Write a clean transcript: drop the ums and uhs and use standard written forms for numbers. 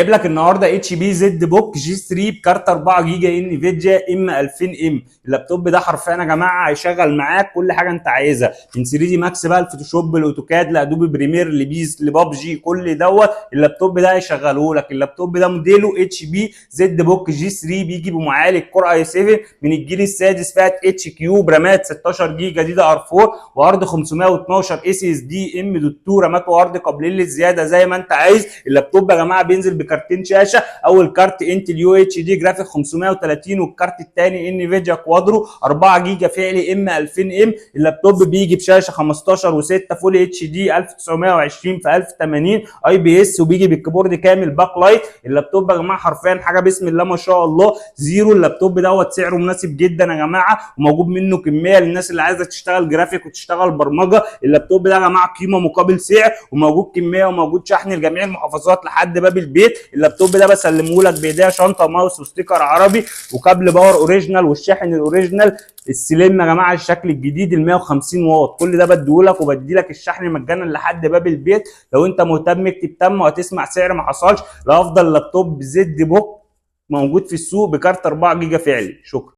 جايب لك النهارده اتش بي زد بوك جي 3 بكارت 4 جيجا انفيديا ام 2000 ام. اللابتوب ده حرفيا يا جماعه هيشغل معاك كل حاجه انت عايزها، من 3 دي ماكس بقى، الفوتوشوب، الاوتوكاد، لادوبي بريمير، لبيس، لبابجي، كل دوت اللابتوب ده هيشغله لك. اللابتوب ده موديله اتش بي زد بوك جي 3، بيجي بمعالج كور اي 7 من الجيل السادس، فئه اتش كيو، برامات 16 جيجا دي ار 4، وعرض 512 اس اس دي ام دوت 2، رامات وعرض قابلين للزياده زي ما انت عايز. اللابتوب يا جماعه بينزل بكارتين شاشه، اول كارت انتل يو اتش دي جرافيك 530، والكارت الثاني انفيديا كوادرو 4 جيجا فعلي ام 2000 ام. اللابتوب بيجي بشاشه 15 و6 فول اتش دي 1920 في 1080 اي بي اس، وبيجي بالكيبورد كامل باك لايت. اللابتوب يا جماعه حرفيا حاجه بسم الله ما شاء الله زيرو. اللابتوب دوت سعره مناسب جدا يا جماعه، وموجود منه كميه للناس اللي عايزه تشتغل جرافيك وتشتغل برمجه. اللابتوب ده يا جماعه قيمه مقابل سعر، وموجود كميه وموجود شحن لجميع المحافظات لحد باب البيت. اللابتوب ده بسلمه لك بايديا، شنطه ماوس وستيكر عربي وكابل باور اوريجينال والشاحن الاوريجينال السليم يا جماعه الشكل الجديد ال 150 واط. كل ده بديهولك، وبدي لك الشحن مجانا لحد باب البيت. لو انت مهتم اكتب تم وهتسمع سعر ما حصلش لافضل لابتوب زد بوك موجود في السوق بكارت 4 جيجا فعلي. شكرا.